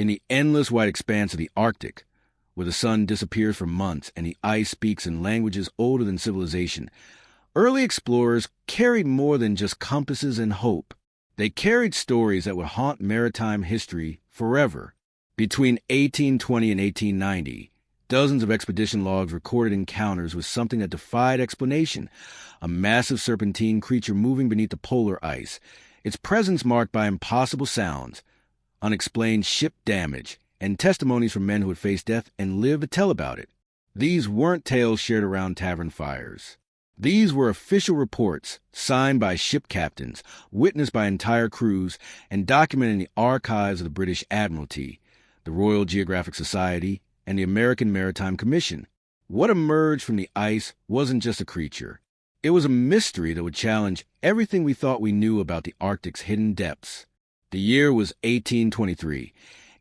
In the endless white expanse of the Arctic, where the sun disappears for months and the ice speaks in languages older than civilization, early explorers carried more than just compasses and hope. They carried stories that would haunt maritime history forever. Between 1820 and 1890, dozens of expedition logs recorded encounters with something that defied explanation, a massive serpentine creature moving beneath the polar ice, its presence marked by impossible sounds, unexplained ship damage, and testimonies from men who had faced death and lived to tell about it. These weren't tales shared around tavern fires. These were official reports, signed by ship captains, witnessed by entire crews, and documented in the archives of the British Admiralty, the Royal Geographic Society, and the American Maritime Commission. What emerged from the ice wasn't just a creature. It was a mystery that would challenge everything we thought we knew about the Arctic's hidden depths. The year was 1823,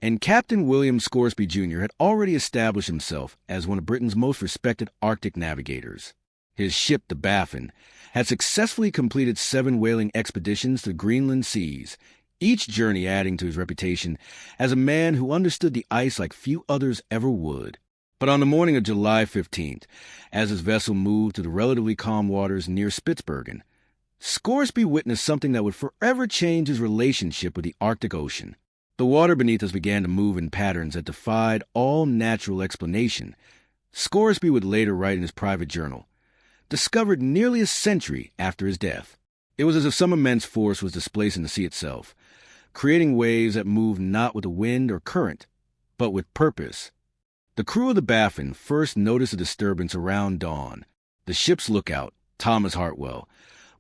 and Captain William Scoresby Jr. had already established himself as one of Britain's most respected Arctic navigators. His ship, the Baffin, had successfully completed 7 whaling expeditions to the Greenland seas, each journey adding to his reputation as a man who understood the ice like few others ever would. But on the morning of July 15th, as his vessel moved to the relatively calm waters near Spitsbergen, Scoresby witnessed something that would forever change his relationship with the Arctic Ocean. The water beneath us began to move in patterns that defied all natural explanation. Scoresby would later write in his private journal, discovered nearly a century after his death. It was as if some immense force was displacing the sea itself, creating waves that moved not with the wind or current, but with purpose. The crew of the Baffin first noticed a disturbance around dawn. The ship's lookout, Thomas Hartwell,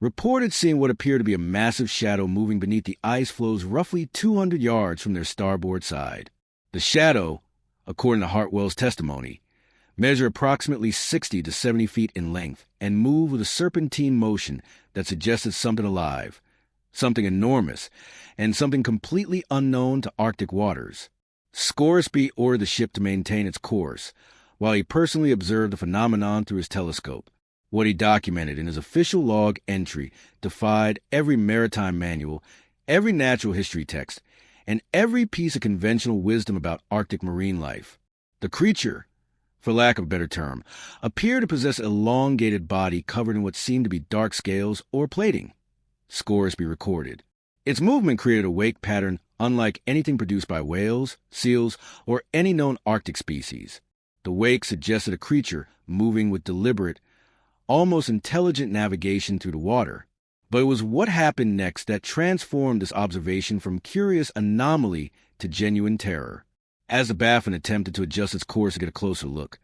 reported seeing what appeared to be a massive shadow moving beneath the ice floes roughly 200 yards from their starboard side. The shadow, according to Hartwell's testimony, measured approximately 60 to 70 feet in length and moved with a serpentine motion that suggested something alive, something enormous, and something completely unknown to Arctic waters. Scoresby ordered the ship to maintain its course, while he personally observed the phenomenon through his telescope. What he documented in his official log entry defied every maritime manual, every natural history text, and every piece of conventional wisdom about Arctic marine life. The creature, for lack of a better term, appeared to possess an elongated body covered in what seemed to be dark scales or plating, Scoresby recorded. Its movement created a wake pattern unlike anything produced by whales, seals, or any known Arctic species. The wake suggested a creature moving with deliberate, almost intelligent navigation through the water. But it was what happened next that transformed this observation from curious anomaly to genuine terror. As the Baffin attempted to adjust its course to get a closer look,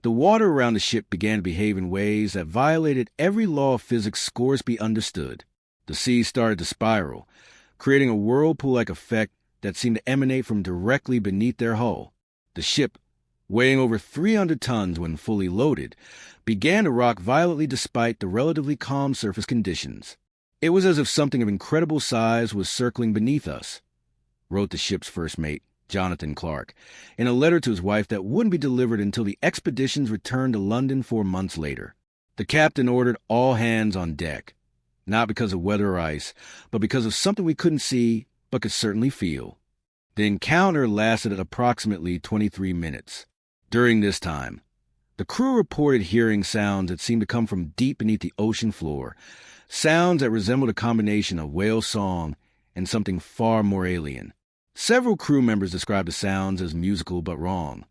the water around the ship began to behave in ways that violated every law of physics Scoresby understood. The sea started to spiral, creating a whirlpool-like effect that seemed to emanate from directly beneath their hull. The ship, weighing over 300 tons when fully loaded, began to rock violently despite the relatively calm surface conditions. It was as if something of incredible size was circling beneath us, wrote the ship's first mate, Jonathan Clark, in a letter to his wife that wouldn't be delivered until the expeditions returned to London 4 months later. The captain ordered all hands on deck, not because of weather or ice, but because of something we couldn't see but could certainly feel. The encounter lasted approximately 23 minutes. During this time, the crew reported hearing sounds that seemed to come from deep beneath the ocean floor, sounds that resembled a combination of whale song and something far more alien. Several crew members described the sounds as musical but wrong,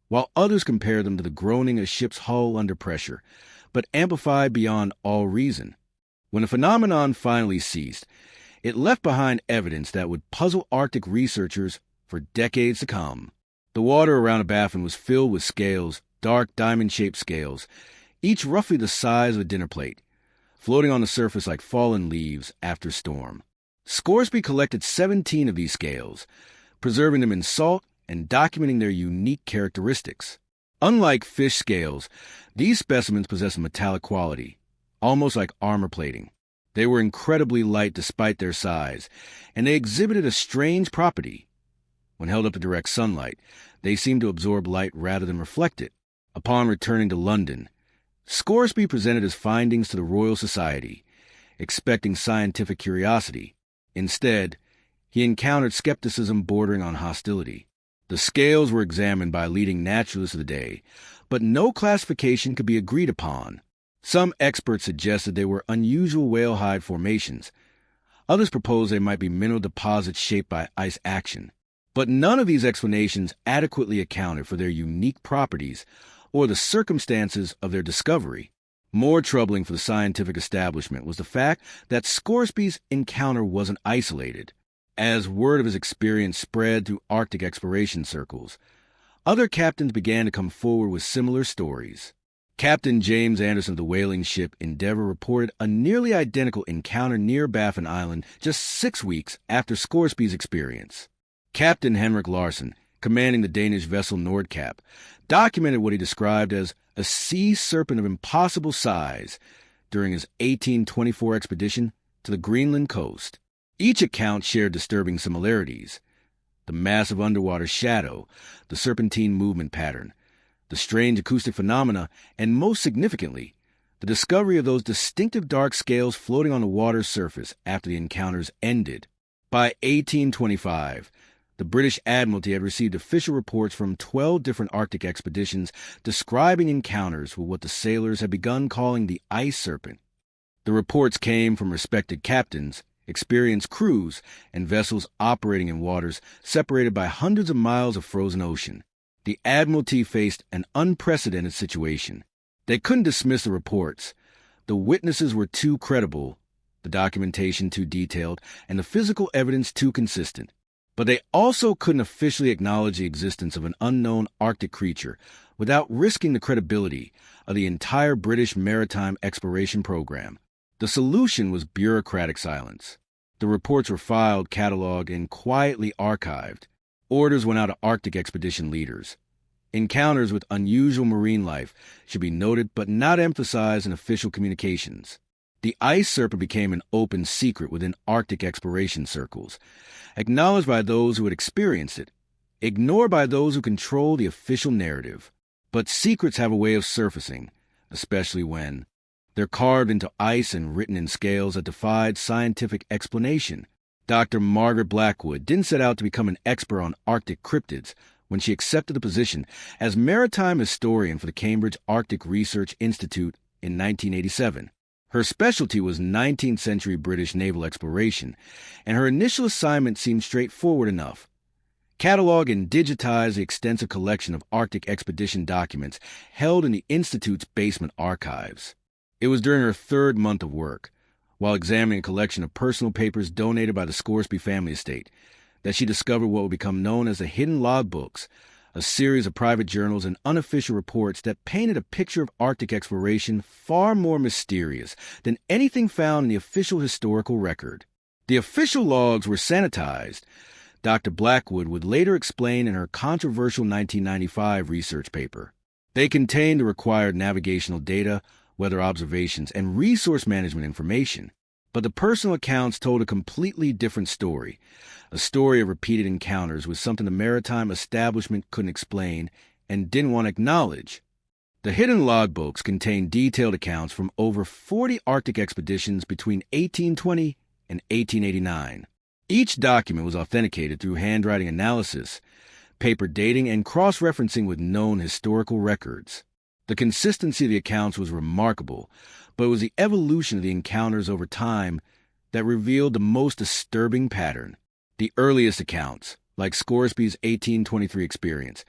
while others compared them to the groaning of a ship's hull under pressure, but amplified beyond all reason. When the phenomenon finally ceased, it left behind evidence that would puzzle Arctic researchers for decades to come. The water around the Baffin was filled with scales, dark diamond-shaped scales, each roughly the size of a dinner plate, floating on the surface like fallen leaves after storm. Scoresby collected 17 of these scales, preserving them in salt and documenting their unique characteristics. Unlike fish scales, these specimens possessed a metallic quality, almost like armor plating. They were incredibly light despite their size, and they exhibited a strange property. When held up to direct sunlight, they seemed to absorb light rather than reflect it. Upon returning to London, Scoresby presented his findings to the Royal Society, expecting scientific curiosity. Instead, he encountered skepticism bordering on hostility. The scales were examined by leading naturalists of the day, but no classification could be agreed upon. Some experts suggested they were unusual whale hide formations. Others proposed they might be mineral deposits shaped by ice action. But none of these explanations adequately accounted for their unique properties or the circumstances of their discovery. More troubling for the scientific establishment was the fact that Scoresby's encounter wasn't isolated. As word of his experience spread through Arctic exploration circles, other captains began to come forward with similar stories. Captain James Anderson of the whaling ship Endeavour reported a nearly identical encounter near Baffin Island just 6 weeks after Scoresby's experience. Captain Henrik Larsen, commanding the Danish vessel Nordkapp, documented what he described as a sea serpent of impossible size during his 1824 expedition to the Greenland coast. Each account shared disturbing similarities: the massive underwater shadow, the serpentine movement pattern, the strange acoustic phenomena, and most significantly, the discovery of those distinctive dark scales floating on the water's surface after the encounters ended. By 1825, the British Admiralty had received official reports from 12 different Arctic expeditions describing encounters with what the sailors had begun calling the ice serpent. The reports came from respected captains, experienced crews, and vessels operating in waters separated by hundreds of miles of frozen ocean. The Admiralty faced an unprecedented situation. They couldn't dismiss the reports. The witnesses were too credible, the documentation too detailed, and the physical evidence too consistent. But they also couldn't officially acknowledge the existence of an unknown Arctic creature without risking the credibility of the entire British maritime exploration program. The solution was bureaucratic silence. The reports were filed, cataloged, and quietly archived. Orders went out to Arctic expedition leaders. Encounters with unusual marine life should be noted but not emphasized in official communications. The ice serpent became an open secret within Arctic exploration circles, acknowledged by those who had experienced it, ignored by those who control the official narrative. But secrets have a way of surfacing, especially when they're carved into ice and written in scales that defied scientific explanation. Dr. Margaret Blackwood didn't set out to become an expert on Arctic cryptids when she accepted the position as maritime historian for the Cambridge Arctic Research Institute in 1987. Her specialty was 19th century British naval exploration, and her initial assignment seemed straightforward enough: catalog and digitize the extensive collection of Arctic expedition documents held in the Institute's basement archives. It was during her third month of work, while examining a collection of personal papers donated by the Scoresby family estate, that she discovered what would become known as the hidden logbooks, a series of private journals and unofficial reports that painted a picture of Arctic exploration far more mysterious than anything found in the official historical record. The official logs were sanitized, Dr. Blackwood would later explain in her controversial 1995 research paper. They contained the required navigational data, weather observations, and resource management information. But the personal accounts told a completely different story, a story of repeated encounters with something the maritime establishment couldn't explain and didn't want to acknowledge. The hidden logbooks contained detailed accounts from over 40 Arctic expeditions between 1820 and 1889. Each document was authenticated through handwriting analysis, paper dating, and cross-referencing with known historical records. The consistency of the accounts was remarkable, but it was the evolution of the encounters over time that revealed the most disturbing pattern. The earliest accounts, like Scoresby's 1823 experience,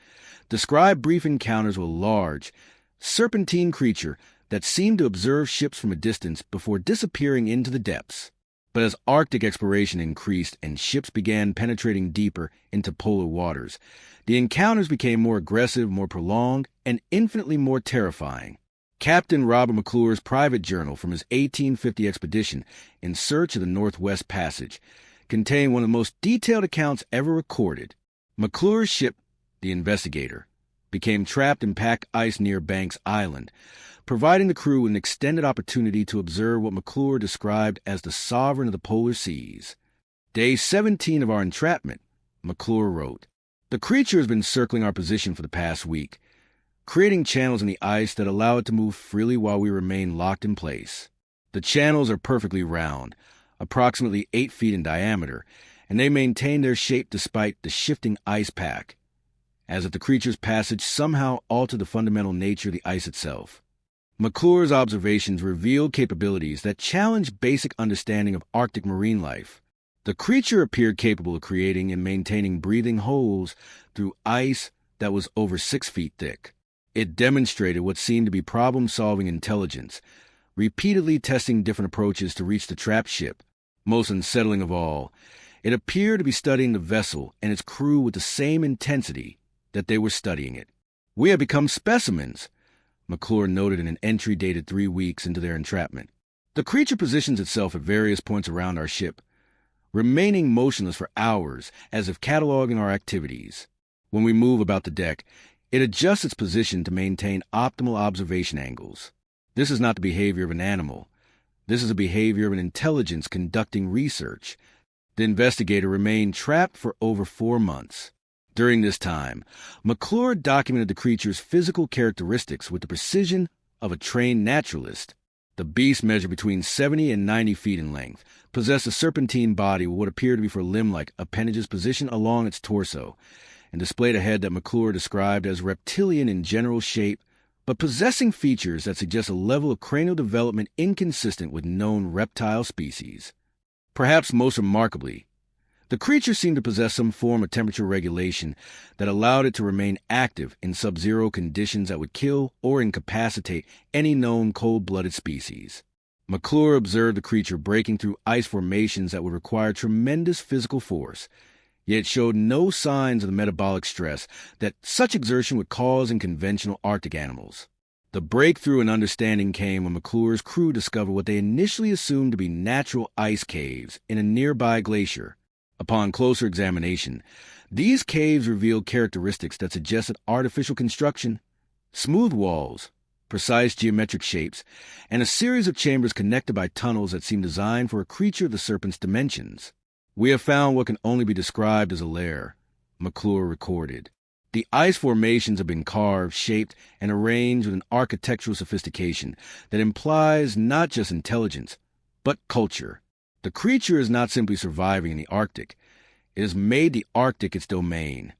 describe brief encounters with a large, serpentine creature that seemed to observe ships from a distance before disappearing into the depths. But as Arctic exploration increased and ships began penetrating deeper into polar waters, the encounters became more aggressive, more prolonged, and infinitely more terrifying. Captain Robert McClure's private journal from his 1850 expedition in search of the Northwest Passage contained one of the most detailed accounts ever recorded. McClure's ship, the Investigator, became trapped in pack ice near Banks Island, providing the crew with an extended opportunity to observe what McClure described as the sovereign of the polar seas. Day 17 of our entrapment, McClure wrote, "The creature has been circling our position for the past week, creating channels in the ice that allow it to move freely while we remain locked in place. The channels are perfectly round, approximately 8 feet in diameter, and they maintain their shape despite the shifting ice pack. as if the creature's passage somehow altered the fundamental nature of the ice itself. McClure's observations revealed capabilities that challenged basic understanding of Arctic marine life. The creature appeared capable of creating and maintaining breathing holes through ice that was over 6 feet thick. It demonstrated what seemed to be problem-solving intelligence, repeatedly testing different approaches to reach the trapped ship. Most unsettling of all, it appeared to be studying the vessel and its crew with the same intensity that they were studying it. "We have become specimens," McClure noted in an entry dated 3 weeks into their entrapment. "The creature positions itself at various points around our ship, remaining motionless for hours as if cataloging our activities. When we move about the deck, it adjusts its position to maintain optimal observation angles. This is not the behavior of an animal. This is the behavior of an intelligence conducting research." The investigator remained trapped for over 4 months. During this time, McClure documented the creature's physical characteristics with the precision of a trained naturalist. The beast measured between 70 and 90 feet in length, possessed a serpentine body with what appeared to be for limb-like appendages positioned along its torso, and displayed a head that McClure described as reptilian in general shape, but possessing features that suggest a level of cranial development inconsistent with known reptile species. Perhaps most remarkably, the creature seemed to possess some form of temperature regulation that allowed it to remain active in sub-zero conditions that would kill or incapacitate any known cold-blooded species. McClure observed the creature breaking through ice formations that would require tremendous physical force, yet showed no signs of the metabolic stress that such exertion would cause in conventional Arctic animals. The breakthrough in understanding came when McClure's crew discovered what they initially assumed to be natural ice caves in a nearby glacier. Upon closer examination, these caves revealed characteristics that suggested artificial construction: smooth walls, precise geometric shapes, and a series of chambers connected by tunnels that seemed designed for a creature of the Serpent's dimensions. "We have found what can only be described as a lair," McClure recorded. "The ice formations have been carved, shaped, and arranged with an architectural sophistication that implies not just intelligence, but culture. The creature is not simply surviving in the Arctic. It has made the Arctic its domain."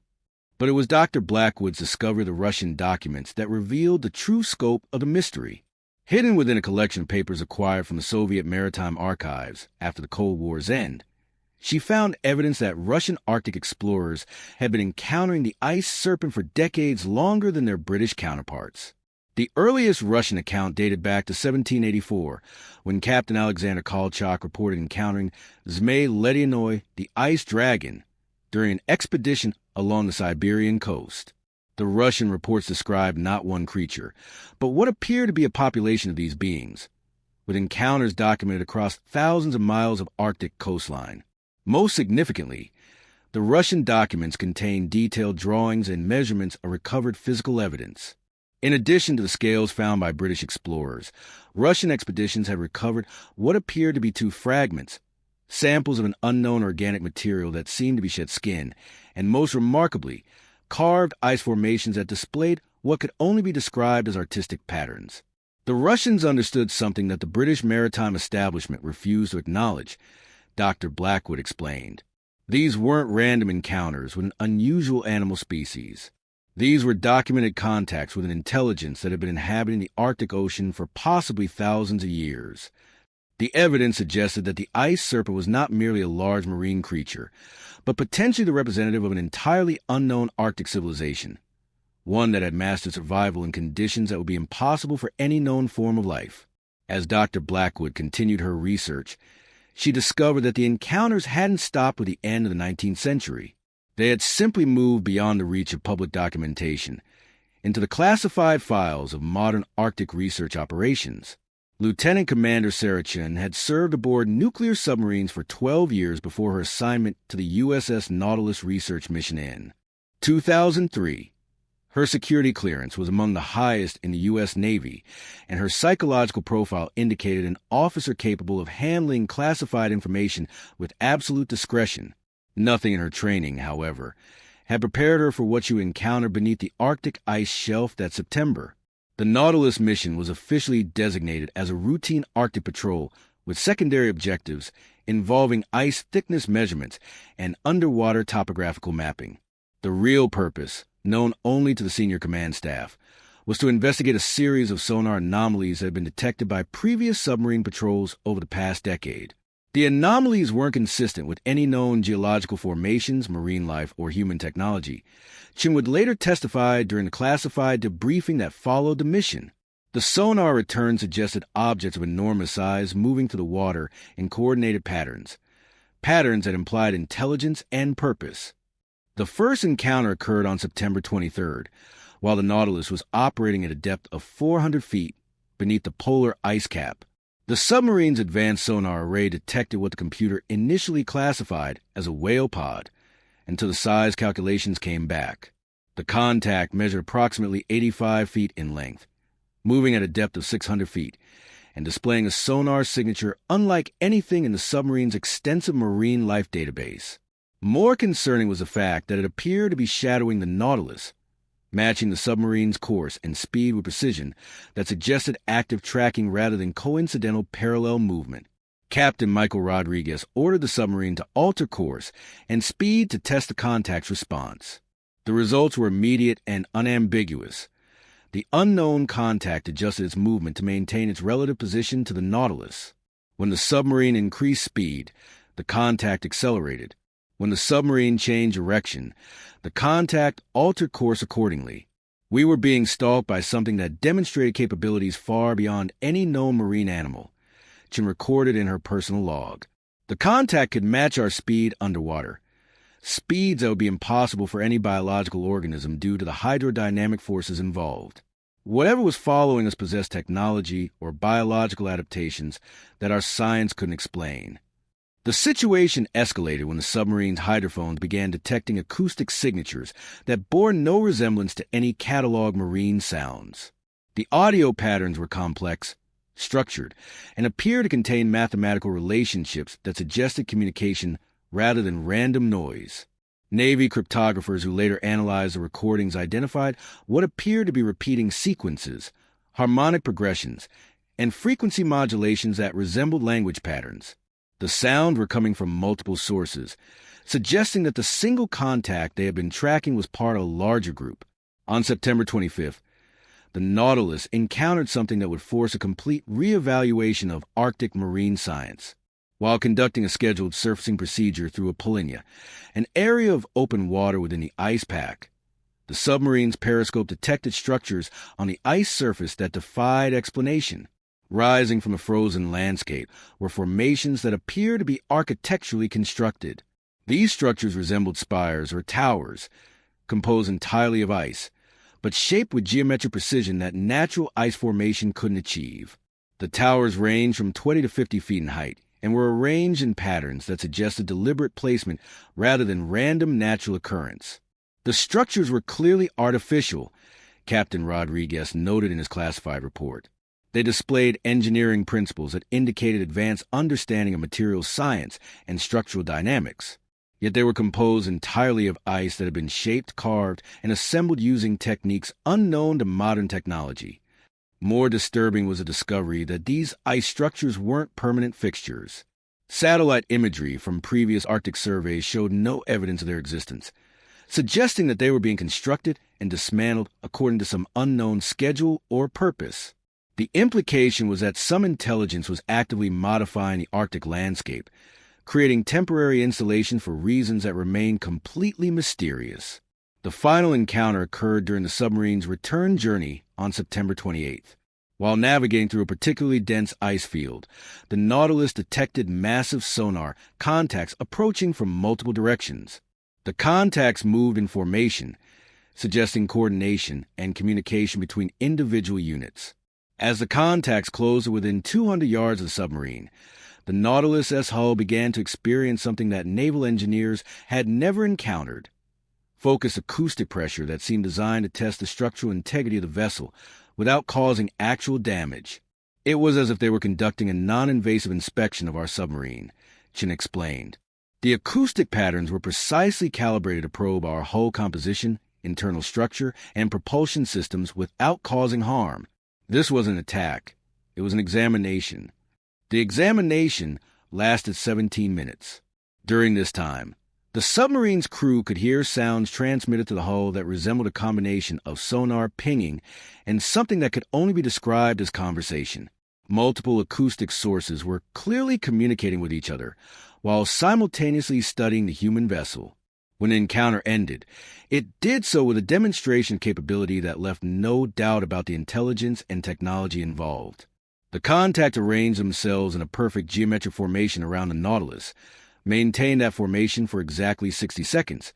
But it was Dr. Blackwood's discovery of the Russian documents that revealed the true scope of the mystery. Hidden within a collection of papers acquired from the Soviet Maritime Archives after the Cold War's end, she found evidence that Russian Arctic explorers had been encountering the ice serpent for decades longer than their British counterparts. The earliest Russian account dated back to 1784, when Captain Alexander Kolchak reported encountering Zmei Ledinoy, the ice dragon, during an expedition along the Siberian coast. The Russian reports described not one creature, but what appeared to be a population of these beings, with encounters documented across thousands of miles of Arctic coastline. Most significantly, the Russian documents contain detailed drawings and measurements of recovered physical evidence. In addition to the scales found by British explorers, Russian expeditions had recovered what appeared to be 2 fragments, samples of an unknown organic material that seemed to be shed skin, and most remarkably, carved ice formations that displayed what could only be described as artistic patterns. The Russians understood something that the British maritime establishment refused to acknowledge, Dr. Blackwood explained. These weren't random encounters with an unusual animal species. These were documented contacts with an intelligence that had been inhabiting the Arctic Ocean for possibly thousands of years. The evidence suggested that the ice serpent was not merely a large marine creature, but potentially the representative of an entirely unknown Arctic civilization, one that had mastered survival in conditions that would be impossible for any known form of life. As Dr. Blackwood continued her research, she discovered that the encounters hadn't stopped with the end of the 19th century. They had simply moved beyond the reach of public documentation into the classified files of modern Arctic research operations. Lieutenant Commander Serpent had served aboard nuclear submarines for 12 years before her assignment to the USS Nautilus research mission in 2003. Her security clearance was among the highest in the U.S. Navy, and her psychological profile indicated an officer capable of handling classified information with absolute discretion. Nothing in her training, however, had prepared her for what she would encounter beneath the Arctic ice shelf that September. The Nautilus mission was officially designated as a routine Arctic patrol with secondary objectives involving ice thickness measurements and underwater topographical mapping. The real purpose known only to the senior command staff, was to investigate a series of sonar anomalies that had been detected by previous submarine patrols over the past decade. The anomalies weren't consistent with any known geological formations, marine life, or human technology. Chin would later testify during the classified debriefing that followed the mission. The sonar return suggested objects of enormous size moving through the water in coordinated patterns that implied intelligence and purpose. The first encounter occurred on September 23rd, while the Nautilus was operating at a depth of 400 feet beneath the polar ice cap. The submarine's advanced sonar array detected what the computer initially classified as a whale pod until the size calculations came back. The contact measured approximately 85 feet in length, moving at a depth of 600 feet, and displaying a sonar signature unlike anything in the submarine's extensive marine life database. More concerning was the fact that it appeared to be shadowing the Nautilus, matching the submarine's course and speed with precision that suggested active tracking rather than coincidental parallel movement. Captain Michael Rodriguez ordered the submarine to alter course and speed to test the contact's response. The results were immediate and unambiguous. The unknown contact adjusted its movement to maintain its relative position to the Nautilus. When the submarine increased speed, the contact accelerated. When the submarine changed direction, the contact altered course accordingly. We were being stalked by something that demonstrated capabilities far beyond any known marine animal, Chin recorded in her personal log. The contact could match our speed underwater, speeds that would be impossible for any biological organism due to the hydrodynamic forces involved. Whatever was following us possessed technology or biological adaptations that our science couldn't explain. The situation escalated when the submarine's hydrophones began detecting acoustic signatures that bore no resemblance to any catalog marine sounds. The audio patterns were complex, structured, and appeared to contain mathematical relationships that suggested communication rather than random noise. Navy cryptographers who later analyzed the recordings identified what appeared to be repeating sequences, harmonic progressions, and frequency modulations that resembled language patterns. The sounds were coming from multiple sources, suggesting that the single contact they had been tracking was part of a larger group. On September 25th, the Nautilus encountered something that would force a complete reevaluation of Arctic marine science. While conducting a scheduled surfacing procedure through a polynya, an area of open water within the ice pack, the submarine's periscope detected structures on the ice surface that defied explanation. Rising from the frozen landscape were formations that appeared to be architecturally constructed. These structures resembled spires or towers, composed entirely of ice, but shaped with geometric precision that natural ice formation couldn't achieve. The towers ranged from 20 to 50 feet in height and were arranged in patterns that suggested deliberate placement rather than random natural occurrence. The structures were clearly artificial, Captain Rodriguez noted in his classified report. They displayed engineering principles that indicated advanced understanding of materials science and structural dynamics. Yet they were composed entirely of ice that had been shaped, carved, and assembled using techniques unknown to modern technology. More disturbing was the discovery that these ice structures weren't permanent fixtures. Satellite imagery from previous Arctic surveys showed no evidence of their existence, suggesting that they were being constructed and dismantled according to some unknown schedule or purpose. The implication was that some intelligence was actively modifying the Arctic landscape, creating temporary installations for reasons that remain completely mysterious. The final encounter occurred during the submarine's return journey on September 28th. While navigating through a particularly dense ice field, the Nautilus detected massive sonar contacts approaching from multiple directions. The contacts moved in formation, suggesting coordination and communication between individual units. As the contacts closed to within 200 yards of the submarine, the Nautilus's hull began to experience something that naval engineers had never encountered: focused acoustic pressure that seemed designed to test the structural integrity of the vessel without causing actual damage. It was as if they were conducting a non-invasive inspection of our submarine, Chin explained. The acoustic patterns were precisely calibrated to probe our hull composition, internal structure, and propulsion systems without causing harm. This was an attack. It was an examination. The examination lasted 17 minutes. During this time, The submarine's crew could hear sounds transmitted to the hull that resembled a combination of sonar pinging and something that could only be described as conversation. Multiple acoustic sources were clearly communicating with each other while simultaneously studying the human vessel. When the encounter ended, it did so with a demonstration capability that left no doubt about the intelligence and technology involved. The contact arranged themselves in a perfect geometric formation around the Nautilus, maintained that formation for exactly 60 seconds,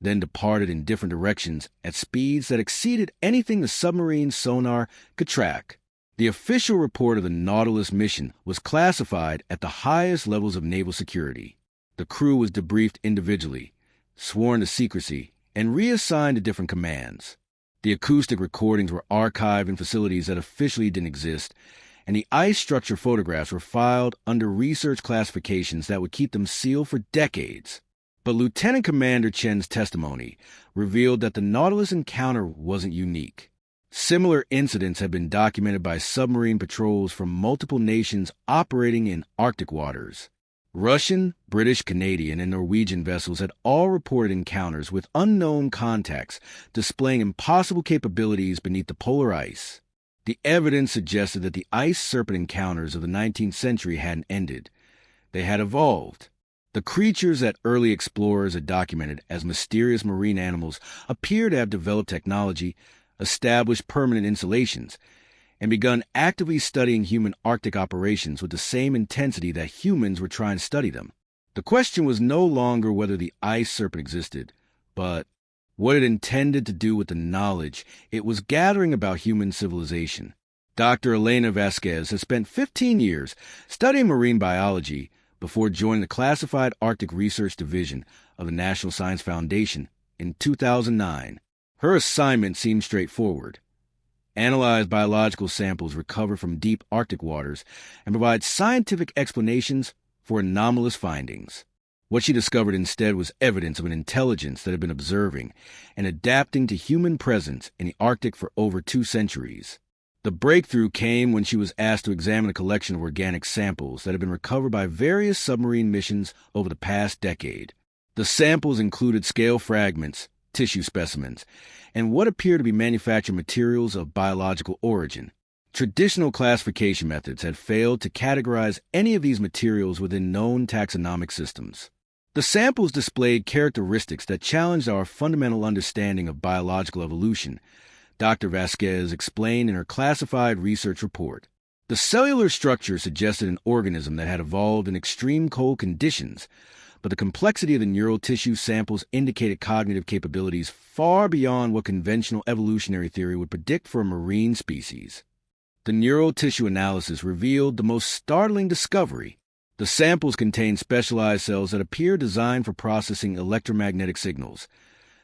then departed in different directions at speeds that exceeded anything the submarine's sonar could track. The official report of the Nautilus mission was classified at the highest levels of naval security. The crew was debriefed individually, sworn to secrecy, and reassigned to different commands. The acoustic recordings were archived in facilities that officially didn't exist, and the ice structure photographs were filed under research classifications that would keep them sealed for decades. But Lieutenant Commander Chen's testimony revealed that the Nautilus encounter wasn't unique. Similar incidents had been documented by submarine patrols from multiple nations operating in Arctic waters. Russian, British, Canadian, and Norwegian vessels had all reported encounters with unknown contacts displaying impossible capabilities beneath the polar ice. The evidence suggested that the ice serpent encounters of the 19th century hadn't ended. They had evolved. The creatures that early explorers had documented as mysterious marine animals appear to have developed technology, established permanent installations, and begun actively studying human Arctic operations with the same intensity that humans were trying to study them. The question was no longer whether the ice serpent existed, but what it intended to do with the knowledge it was gathering about human civilization. Dr. Elena Vasquez has spent 15 years studying marine biology before joining the Classified Arctic Research Division of the National Science Foundation in 2009. Her assignment seemed straightforward: analyze biological samples recovered from deep Arctic waters and provide scientific explanations for anomalous findings. What she discovered instead was evidence of an intelligence that had been observing and adapting to human presence in the Arctic for over 2 centuries. The breakthrough came when she was asked to examine a collection of organic samples that had been recovered by various submarine missions over the past decade. The samples included scale fragments, tissue specimens, and what appeared to be manufactured materials of biological origin. Traditional classification methods had failed to categorize any of these materials within known taxonomic systems. The samples displayed characteristics that challenged our fundamental understanding of biological evolution, Dr. Vasquez explained in her classified research report. The cellular structure suggested an organism that had evolved in extreme cold conditions, but the complexity of the neural tissue samples indicated cognitive capabilities far beyond what conventional evolutionary theory would predict for a marine species. The neural tissue analysis revealed the most startling discovery. The samples contained specialized cells that appear designed for processing electromagnetic signals,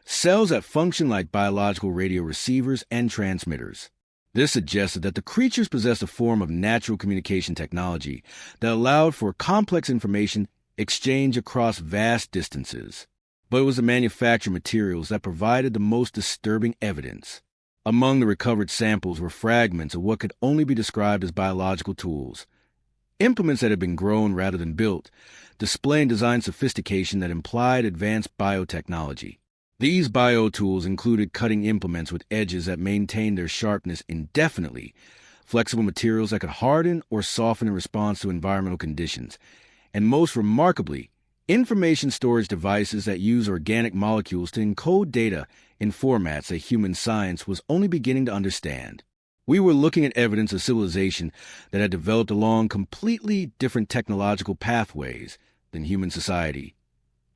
cells that function like biological radio receivers and transmitters. This suggested that the creatures possessed a form of natural communication technology that allowed for complex information exchange across vast distances. But it was the manufactured materials that provided the most disturbing evidence. Among the recovered samples were fragments of what could only be described as biological tools, implements that had been grown rather than built, displaying design sophistication that implied advanced biotechnology. These biotools included cutting implements with edges that maintained their sharpness indefinitely, flexible materials that could harden or soften in response to environmental conditions, and most remarkably, information storage devices that use organic molecules to encode data in formats that human science was only beginning to understand. We were looking at evidence of civilization that had developed along completely different technological pathways than human society,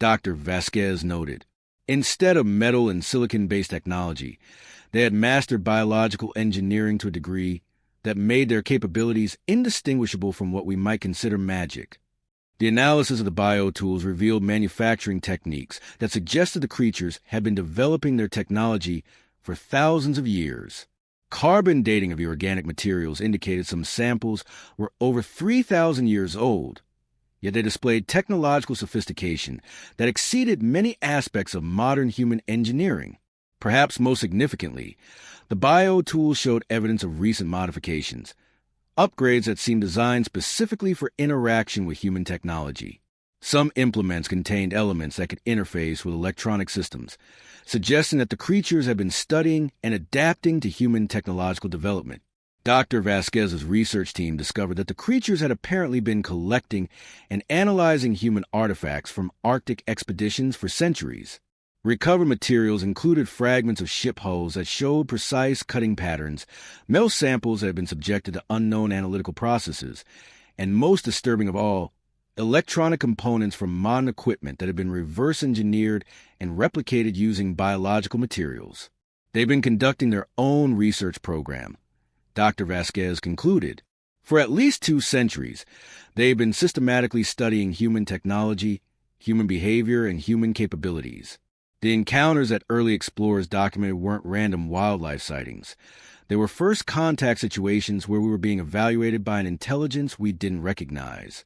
Dr. Vasquez noted. Instead of metal and silicon-based technology, they had mastered biological engineering to a degree that made their capabilities indistinguishable from what we might consider magic. The analysis of the biotools revealed manufacturing techniques that suggested the creatures had been developing their technology for thousands of years. Carbon dating of the organic materials indicated some samples were over 3,000 years old, yet they displayed technological sophistication that exceeded many aspects of modern human engineering. Perhaps most significantly, the biotools showed evidence of recent modifications, upgrades that seemed designed specifically for interaction with human technology. Some implements contained elements that could interface with electronic systems, suggesting that the creatures had been studying and adapting to human technological development. Dr. Vasquez's research team discovered that the creatures had apparently been collecting and analyzing human artifacts from Arctic expeditions for centuries. Recovered materials included fragments of ship hulls that showed precise cutting patterns, metal samples that had been subjected to unknown analytical processes, and most disturbing of all, electronic components from modern equipment that had been reverse engineered and replicated using biological materials. They've been conducting their own research program, Dr. Vasquez concluded. For at least 2 centuries, they've been systematically studying human technology, human behavior, and human capabilities. The encounters that early explorers documented weren't random wildlife sightings. They were first contact situations where we were being evaluated by an intelligence we didn't recognize.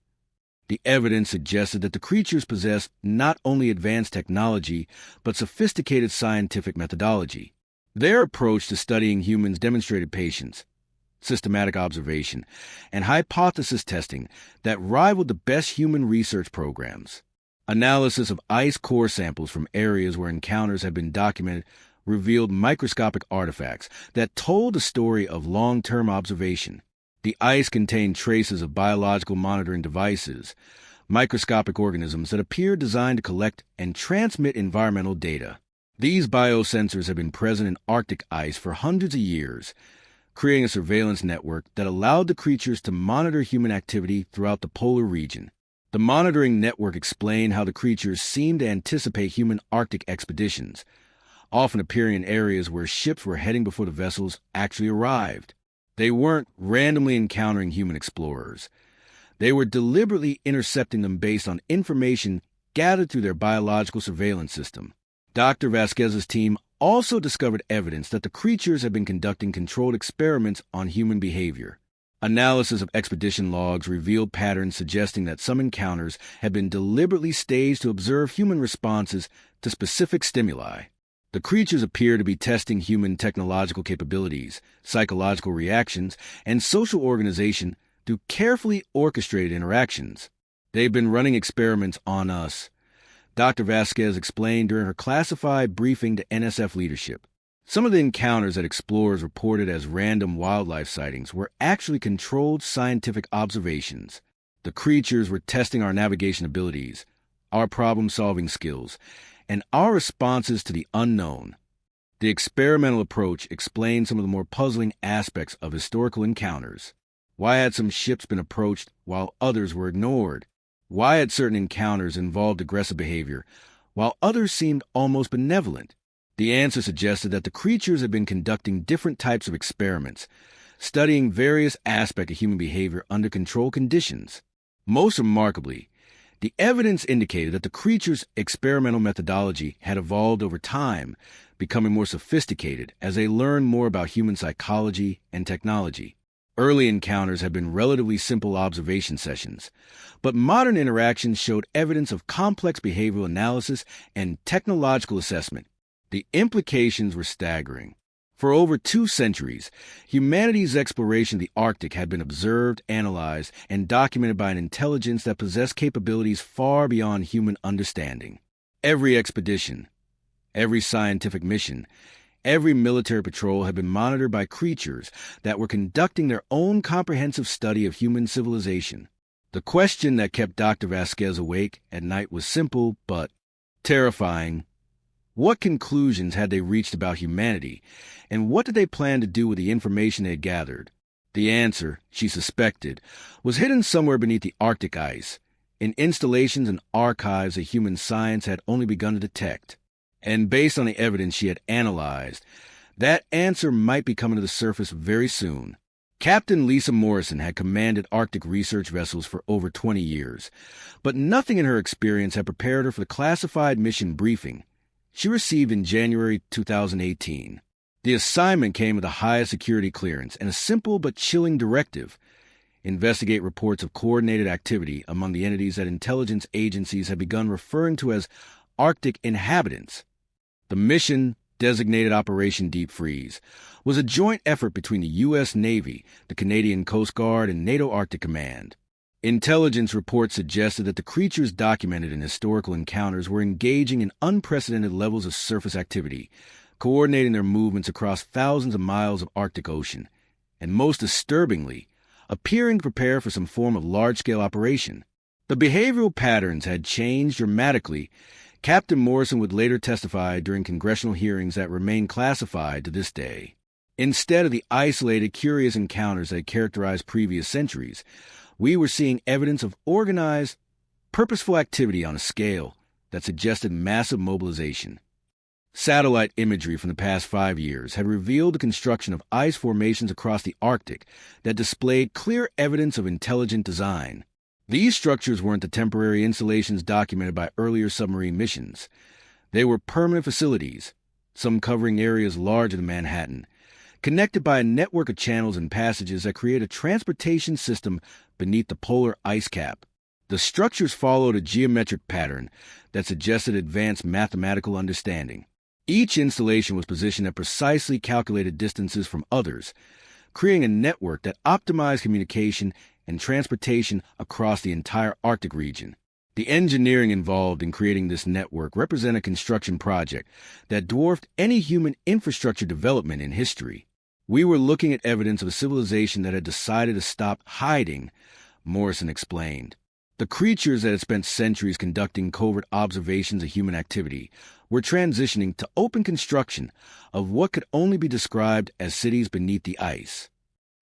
The evidence suggested that the creatures possessed not only advanced technology, but sophisticated scientific methodology. Their approach to studying humans demonstrated patience, systematic observation, and hypothesis testing that rivaled the best human research programs. Analysis of ice core samples from areas where encounters had been documented revealed microscopic artifacts that told the story of long-term observation. The ice contained traces of biological monitoring devices, microscopic organisms that appeared designed to collect and transmit environmental data. These biosensors have been present in Arctic ice for hundreds of years, creating a surveillance network that allowed the creatures to monitor human activity throughout the polar region. The monitoring network explained how the creatures seemed to anticipate human Arctic expeditions, often appearing in areas where ships were heading before the vessels actually arrived. They weren't randomly encountering human explorers. They were deliberately intercepting them based on information gathered through their biological surveillance system. Dr. Vasquez's team also discovered evidence that the creatures had been conducting controlled experiments on human behavior. Analysis of expedition logs revealed patterns suggesting that some encounters had been deliberately staged to observe human responses to specific stimuli. The creatures appear to be testing human technological capabilities, psychological reactions, and social organization through carefully orchestrated interactions. They've been running experiments on us, Dr. Vasquez explained during her classified briefing to NSF leadership. Some of the encounters that explorers reported as random wildlife sightings were actually controlled scientific observations. The creatures were testing our navigation abilities, our problem-solving skills, and our responses to the unknown. The experimental approach explained some of the more puzzling aspects of historical encounters. Why had some ships been approached while others were ignored? Why had certain encounters involved aggressive behavior, while others seemed almost benevolent? The answer suggested that the creatures had been conducting different types of experiments, studying various aspects of human behavior under controlled conditions. Most remarkably, the evidence indicated that the creatures' experimental methodology had evolved over time, becoming more sophisticated as they learned more about human psychology and technology. Early encounters had been relatively simple observation sessions, but modern interactions showed evidence of complex behavioral analysis and technological assessment. The implications were staggering. For over 2 centuries, humanity's exploration of the Arctic had been observed, analyzed, and documented by an intelligence that possessed capabilities far beyond human understanding. Every expedition, every scientific mission, every military patrol had been monitored by creatures that were conducting their own comprehensive study of human civilization. The question that kept Dr. Vasquez awake at night was simple but terrifying. What conclusions had they reached about humanity, and what did they plan to do with the information they had gathered? The answer, she suspected, was hidden somewhere beneath the Arctic ice, in installations and archives that human science had only begun to detect. And based on the evidence she had analyzed, that answer might be coming to the surface very soon. Captain Lisa Morrison had commanded Arctic research vessels for over 20 years, but nothing in her experience had prepared her for the classified mission briefing she received in January 2018. The assignment came with the highest security clearance and a simple but chilling directive: investigate reports of coordinated activity among the entities that intelligence agencies had begun referring to as Arctic inhabitants. The mission, designated Operation Deep Freeze, was a joint effort between the U.S. Navy, the Canadian Coast Guard, and NATO Arctic Command. Intelligence reports suggested that the creatures documented in historical encounters were engaging in unprecedented levels of surface activity, coordinating their movements across thousands of miles of Arctic Ocean, and most disturbingly, appearing to prepare for some form of large-scale operation. The behavioral patterns had changed dramatically. Captain Morrison would later testify during congressional hearings that remain classified to this day. Instead of the isolated, curious encounters that had characterized previous centuries, we were seeing evidence of organized, purposeful activity on a scale that suggested massive mobilization. Satellite imagery from the past 5 years had revealed the construction of ice formations across the Arctic that displayed clear evidence of intelligent design. These structures weren't the temporary installations documented by earlier submarine missions. They were permanent facilities, some covering areas larger than Manhattan, connected by a network of channels and passages that create a transportation system beneath the polar ice cap. The structures followed a geometric pattern that suggested advanced mathematical understanding. Each installation was positioned at precisely calculated distances from others, creating a network that optimized communication and transportation across the entire Arctic region. The engineering involved in creating this network represented a construction project that dwarfed any human infrastructure development in history. We were looking at evidence of a civilization that had decided to stop hiding, Morrison explained. The creatures that had spent centuries conducting covert observations of human activity were transitioning to open construction of what could only be described as cities beneath the ice.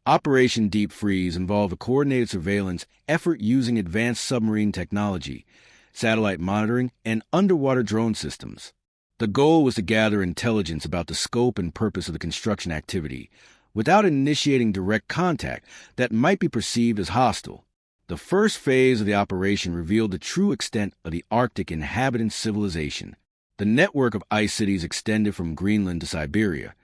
Operation Deep Freeze involved a coordinated surveillance effort using advanced submarine technology, satellite monitoring, and underwater drone systems. The goal was to gather intelligence about the scope and purpose of the construction activity, without initiating direct contact that might be perceived as hostile. The first phase of the operation revealed the true extent of the Arctic inhabitant civilization. The network of ice cities extended from Greenland to Siberia,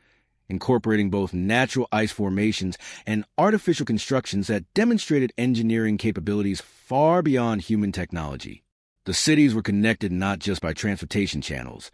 incorporating both natural ice formations and artificial constructions that demonstrated engineering capabilities far beyond human technology. The cities were connected not just by transportation channels,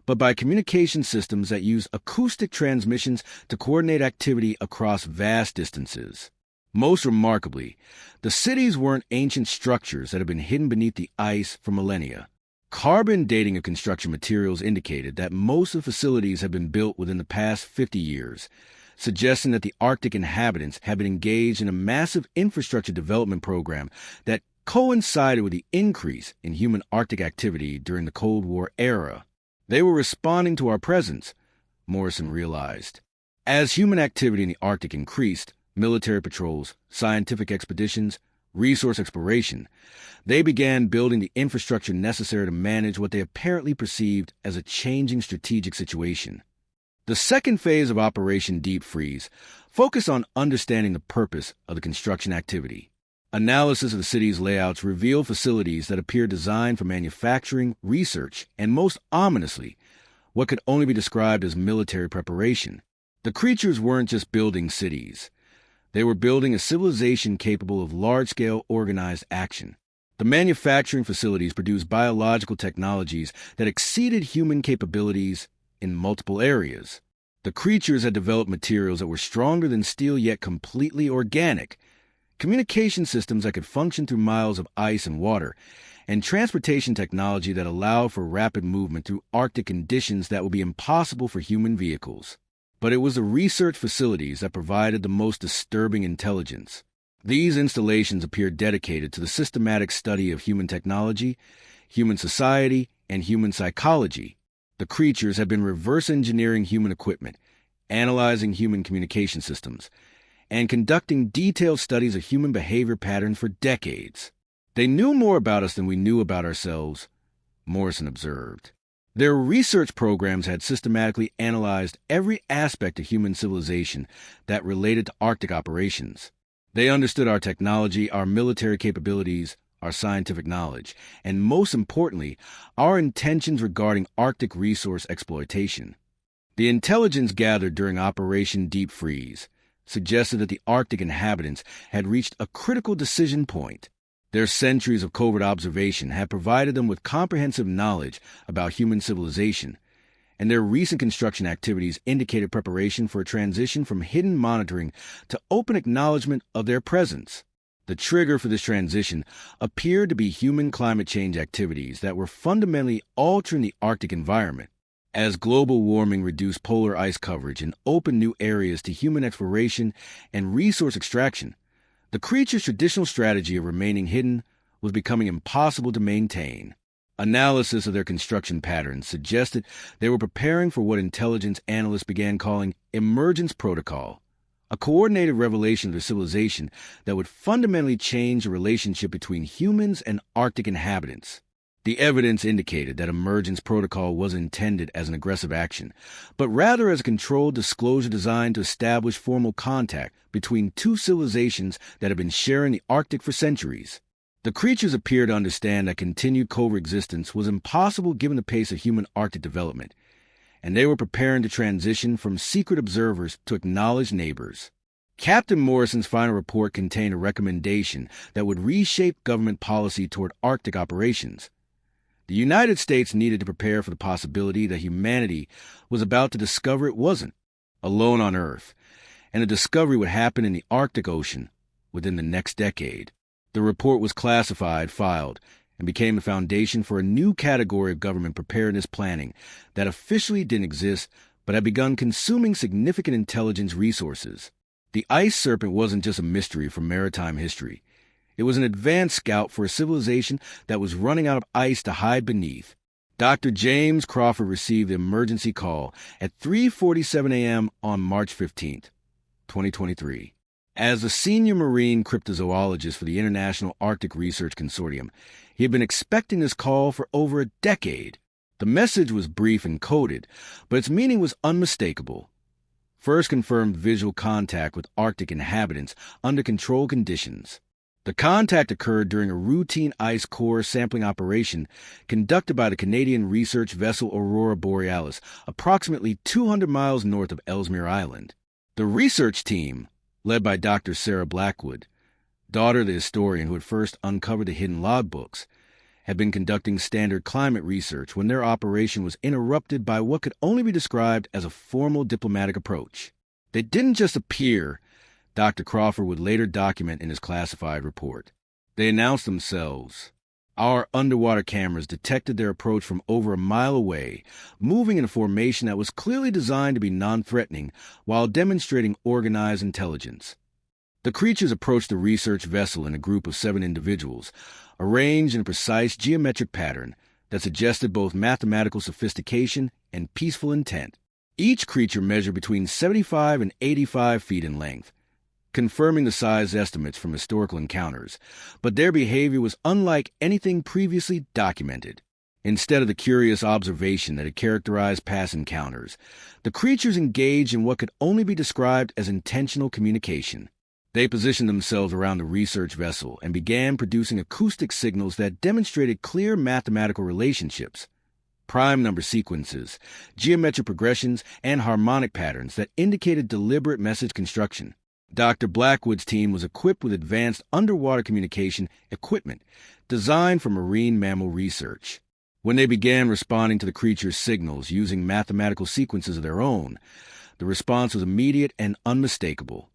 but by communication systems that used acoustic transmissions to coordinate activity across vast distances. Most remarkably, the cities weren't ancient structures that had been hidden beneath the ice for millennia. Carbon dating of construction materials indicated that most of the facilities had been built within the past 50 years, suggesting that the Arctic inhabitants had been engaged in a massive infrastructure development program that coincided with the increase in human Arctic activity during the Cold War era. They were responding to our presence, Morrison realized. As human activity in the Arctic increased, military patrols, scientific expeditions, resource exploration, they began building the infrastructure necessary to manage what they apparently perceived as a changing strategic situation. The second phase of Operation Deep Freeze focused on understanding the purpose of the construction activity. Analysis of the city's layouts revealed facilities that appeared designed for manufacturing, research, and most ominously, what could only be described as military preparation. The creatures weren't just building cities. They were building a civilization capable of large-scale organized action. The manufacturing facilities produced biological technologies that exceeded human capabilities in multiple areas. The creatures had developed materials that were stronger than steel yet completely organic, communication systems that could function through miles of ice and water, and transportation technology that allowed for rapid movement through Arctic conditions that would be impossible for human vehicles. But it was the research facilities that provided the most disturbing intelligence. These installations appeared dedicated to the systematic study of human technology, human society, and human psychology. The creatures had been reverse engineering human equipment, analyzing human communication systems, and conducting detailed studies of human behavior patterns for decades. They knew more about us than we knew about ourselves, Morrison observed. Their research programs had systematically analyzed every aspect of human civilization that related to Arctic operations. They understood our technology, our military capabilities, our scientific knowledge, and most importantly, our intentions regarding Arctic resource exploitation. The intelligence gathered during Operation Deep Freeze suggested that the Arctic inhabitants had reached a critical decision point. Their centuries of covert observation had provided them with comprehensive knowledge about human civilization, and their recent construction activities indicated preparation for a transition from hidden monitoring to open acknowledgement of their presence. The trigger for this transition appeared to be human climate change activities that were fundamentally altering the Arctic environment. As global warming reduced polar ice coverage and opened new areas to human exploration and resource extraction, the creature's traditional strategy of remaining hidden was becoming impossible to maintain. Analysis of their construction patterns suggested they were preparing for what intelligence analysts began calling emergence protocol, a coordinated revelation of their civilization that would fundamentally change the relationship between humans and Arctic inhabitants. The evidence indicated that emergence protocol wasn't intended as an aggressive action, but rather as a controlled disclosure designed to establish formal contact between two civilizations that had been sharing the Arctic for centuries. The creatures appeared to understand that continued coexistence was impossible given the pace of human Arctic development, and they were preparing to transition from secret observers to acknowledged neighbors. Captain Morrison's final report contained a recommendation that would reshape government policy toward Arctic operations. The United States needed to prepare for the possibility that humanity was about to discover it wasn't alone on Earth, and the discovery would happen in the Arctic Ocean within the next decade. The report was classified, filed, and became the foundation for a new category of government preparedness planning that officially didn't exist but had begun consuming significant intelligence resources. The ice serpent wasn't just a mystery from maritime history. It was an advanced scout for a civilization that was running out of ice to hide beneath. Dr. James Crawford received the emergency call at 3:47 a.m. on March 15, 2023. As a senior marine cryptozoologist for the International Arctic Research Consortium, he had been expecting this call for over a decade. The message was brief and coded, but its meaning was unmistakable. First confirmed visual contact with Arctic inhabitants under controlled conditions. The contact occurred during a routine ice core sampling operation conducted by the Canadian research vessel Aurora Borealis, approximately 200 miles north of Ellesmere Island. The research team, led by Dr. Sarah Blackwood, daughter of the historian who had first uncovered the hidden logbooks, had been conducting standard climate research when their operation was interrupted by what could only be described as a formal diplomatic approach. They didn't just appear, Dr. Crawford would later document in his classified report. They announced themselves. Our underwater cameras detected their approach from over a mile away, moving in a formation that was clearly designed to be non-threatening while demonstrating organized intelligence. The creatures approached the research vessel in a group of 7 individuals, arranged in a precise geometric pattern that suggested both mathematical sophistication and peaceful intent. Each creature measured between 75 and 85 feet in length, confirming the size estimates from historical encounters, but their behavior was unlike anything previously documented. Instead of the curious observation that had characterized past encounters, the creatures engaged in what could only be described as intentional communication. They positioned themselves around the research vessel and began producing acoustic signals that demonstrated clear mathematical relationships, prime number sequences, geometric progressions, and harmonic patterns that indicated deliberate message construction. Dr. Blackwood's team was equipped with advanced underwater communication equipment designed for marine mammal research. When they began responding to the creature's signals using mathematical sequences of their own, the response was immediate and unmistakable.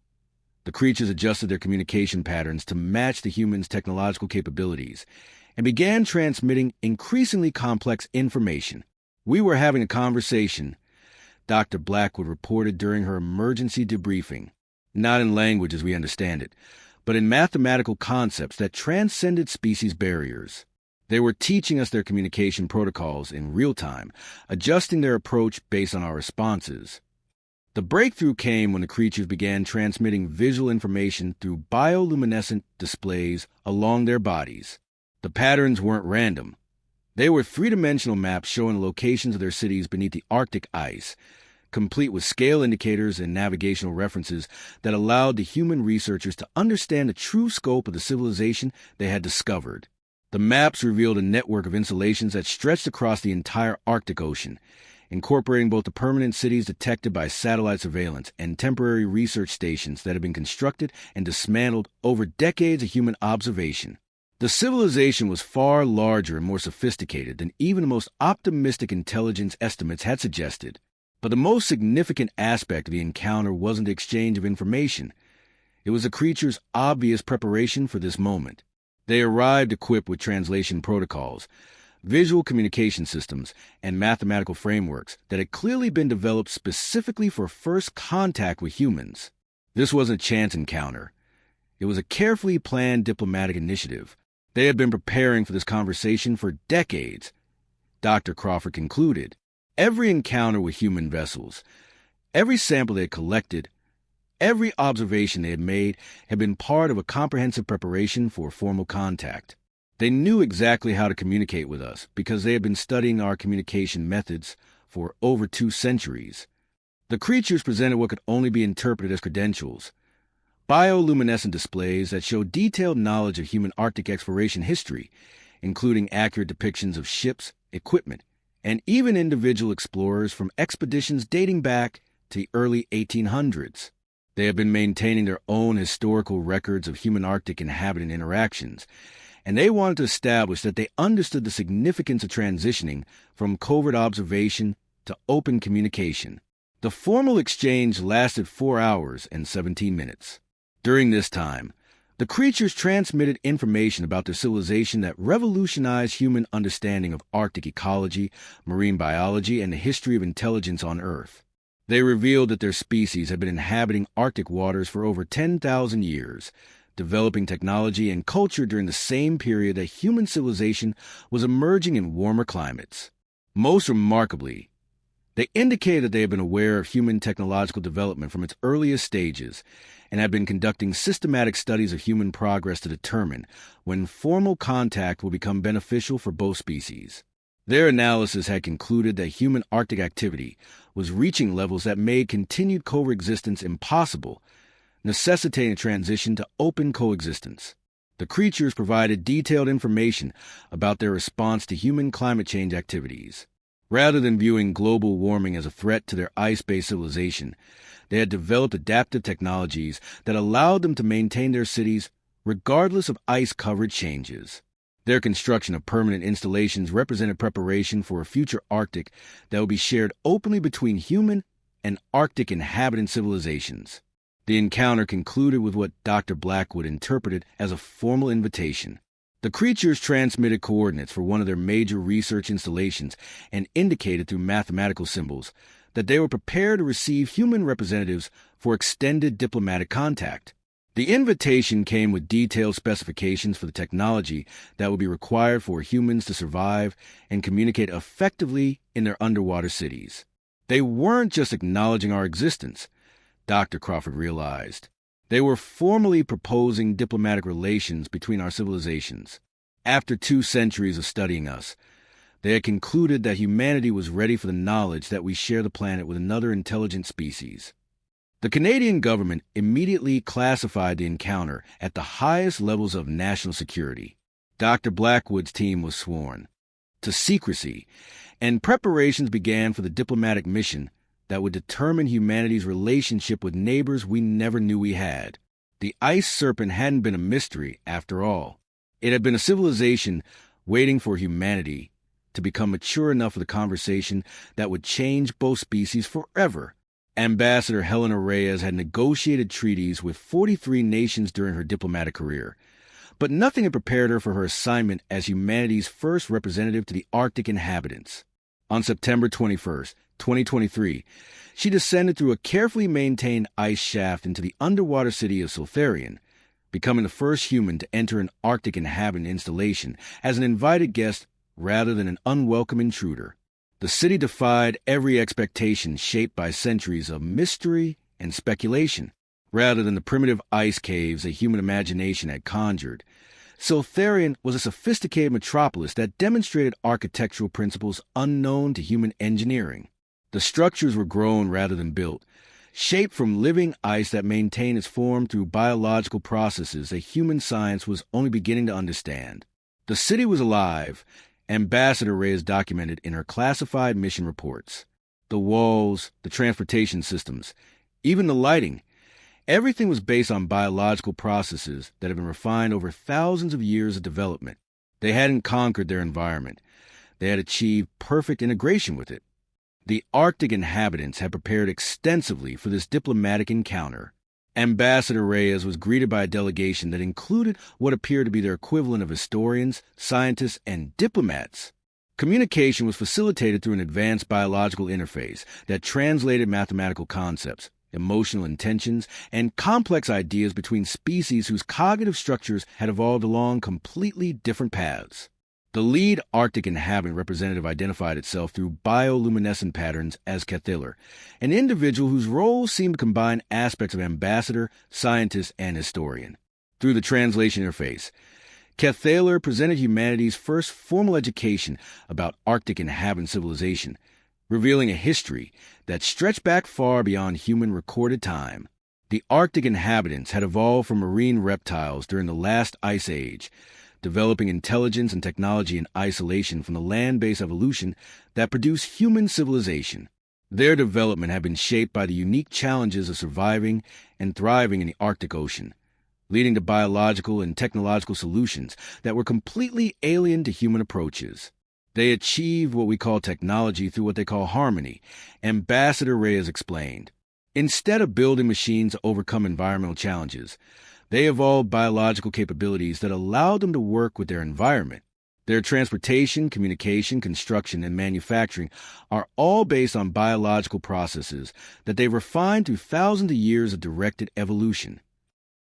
The creatures adjusted their communication patterns to match the humans' technological capabilities and began transmitting increasingly complex information. "We were having a conversation," Dr. Blackwood reported during her emergency debriefing. Not in language as we understand it, but in mathematical concepts that transcended species barriers. They were teaching us their communication protocols in real time, adjusting their approach based on our responses. The breakthrough came when the creatures began transmitting visual information through bioluminescent displays along their bodies. The patterns weren't random. They were three-dimensional maps showing locations of their cities beneath the Arctic ice, complete with scale indicators and navigational references that allowed the human researchers to understand the true scope of the civilization they had discovered. The maps revealed a network of installations that stretched across the entire Arctic Ocean, incorporating both the permanent cities detected by satellite surveillance and temporary research stations that had been constructed and dismantled over decades of human observation. The civilization was far larger and more sophisticated than even the most optimistic intelligence estimates had suggested. But the most significant aspect of the encounter wasn't the exchange of information. It was the creatures' obvious preparation for this moment. They arrived equipped with translation protocols, visual communication systems, and mathematical frameworks that had clearly been developed specifically for first contact with humans. This wasn't a chance encounter. It was a carefully planned diplomatic initiative. They had been preparing for this conversation for decades. Dr. Crawford concluded, every encounter with human vessels, every sample they had collected, every observation they had made had been part of a comprehensive preparation for formal contact. They knew exactly how to communicate with us because they had been studying our communication methods for over 2 centuries. The creatures presented what could only be interpreted as credentials, bioluminescent displays that showed detailed knowledge of human Arctic exploration history, including accurate depictions of ships, equipment, and even individual explorers from expeditions dating back to the early 1800s. They had been maintaining their own historical records of human Arctic inhabitant interactions, and they wanted to establish that they understood the significance of transitioning from covert observation to open communication. The formal exchange lasted 4 hours and 17 minutes. During this time, the creatures transmitted information about their civilization that revolutionized human understanding of Arctic ecology, marine biology, and the history of intelligence on Earth. They revealed that their species had been inhabiting Arctic waters for over 10,000 years, developing technology and culture during the same period that human civilization was emerging in warmer climates. Most remarkably, they indicated that they had been aware of human technological development from its earliest stages and had been conducting systematic studies of human progress to determine when formal contact will become beneficial for both species. Their analysis had concluded that human Arctic activity was reaching levels that made continued coexistence impossible, necessitating a transition to open coexistence. The creatures provided detailed information about their response to human climate change activities. Rather than viewing global warming as a threat to their ice-based civilization, they had developed adaptive technologies that allowed them to maintain their cities regardless of ice-covered changes. Their construction of permanent installations represented preparation for a future Arctic that would be shared openly between human and Arctic inhabitant civilizations. The encounter concluded with what Dr. Blackwood interpreted as a formal invitation. The creatures transmitted coordinates for one of their major research installations and indicated through mathematical symbols that they were prepared to receive human representatives for extended diplomatic contact. The invitation came with detailed specifications for the technology that would be required for humans to survive and communicate effectively in their underwater cities. They weren't just acknowledging our existence, Dr. Crawford realized. They were formally proposing diplomatic relations between our civilizations. After 2 centuries of studying us, they had concluded that humanity was ready for the knowledge that we share the planet with another intelligent species. The Canadian government immediately classified the encounter at the highest levels of national security. Dr. Blackwood's team was sworn to secrecy, and preparations began for the diplomatic mission that would determine humanity's relationship with neighbors we never knew we had. The ice serpent hadn't been a mystery, after all. It had been a civilization waiting for humanity to become mature enough for the conversation that would change both species forever. Ambassador Helena Reyes had negotiated treaties with 43 nations during her diplomatic career, but nothing had prepared her for her assignment as humanity's first representative to the Arctic inhabitants. On September 21st, 2023, she descended through a carefully maintained ice shaft into the underwater city of Soltharian, becoming the first human to enter an Arctic inhabitant installation as an invited guest rather than an unwelcome intruder. The city defied every expectation shaped by centuries of mystery and speculation. Rather than the primitive ice caves a human imagination had conjured, Soltharian was a sophisticated metropolis that demonstrated architectural principles unknown to human engineering. The structures were grown rather than built, shaped from living ice that maintained its form through biological processes that human science was only beginning to understand. The city was alive, Ambassador Reyes documented in her classified mission reports. The walls, the transportation systems, even the lighting, everything was based on biological processes that had been refined over thousands of years of development. They hadn't conquered their environment. They had achieved perfect integration with it. The Arctic inhabitants had prepared extensively for this diplomatic encounter. Ambassador Reyes was greeted by a delegation that included what appeared to be their equivalent of historians, scientists, and diplomats. Communication was facilitated through an advanced biological interface that translated mathematical concepts, emotional intentions, and complex ideas between species whose cognitive structures had evolved along completely different paths. The lead Arctic inhabitant representative identified itself through bioluminescent patterns as Cathaler, an individual whose role seemed to combine aspects of ambassador, scientist, and historian. Through the translation interface, Cathaler presented humanity's first formal education about Arctic inhabitant civilization, revealing a history that stretched back far beyond human recorded time. The Arctic inhabitants had evolved from marine reptiles during the last ice age, developing intelligence and technology in isolation from the land-based evolution that produced human civilization. Their development had been shaped by the unique challenges of surviving and thriving in the Arctic Ocean, leading to biological and technological solutions that were completely alien to human approaches. They achieved what we call technology through what they call harmony, Ambassador Reyes explained. Instead of building machines to overcome environmental challenges, they evolved biological capabilities that allowed them to work with their environment. Their transportation, communication, construction, and manufacturing are all based on biological processes that they refined through thousands of years of directed evolution.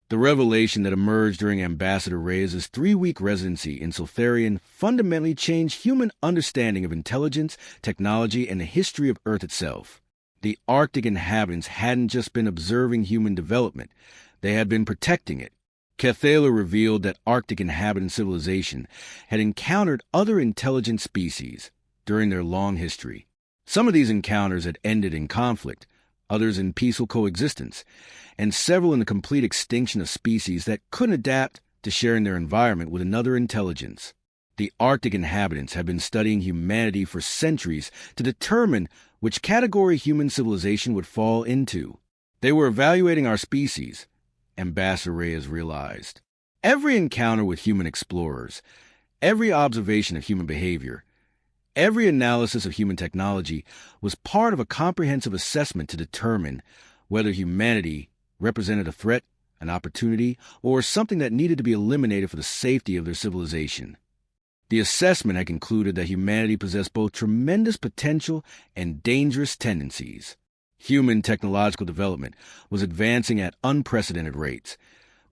The revelation that emerged during Ambassador Reyes' 3-week residency in Soltharian fundamentally changed human understanding of intelligence, technology, and the history of Earth itself. The Arctic inhabitants hadn't just been observing human development, they had been protecting it. Cathaler revealed that Arctic inhabitant civilization had encountered other intelligent species during their long history. Some of these encounters had ended in conflict, others in peaceful coexistence, and several in the complete extinction of species that couldn't adapt to sharing their environment with another intelligence. The Arctic inhabitants had been studying humanity for centuries to determine which category human civilization would fall into. They were evaluating our species, Ambassador Reyes realized. Every encounter with human explorers, every observation of human behavior, every analysis of human technology was part of a comprehensive assessment to determine whether humanity represented a threat, an opportunity, or something that needed to be eliminated for the safety of their civilization. The assessment had concluded that humanity possessed both tremendous potential and dangerous tendencies. Human technological development was advancing at unprecedented rates,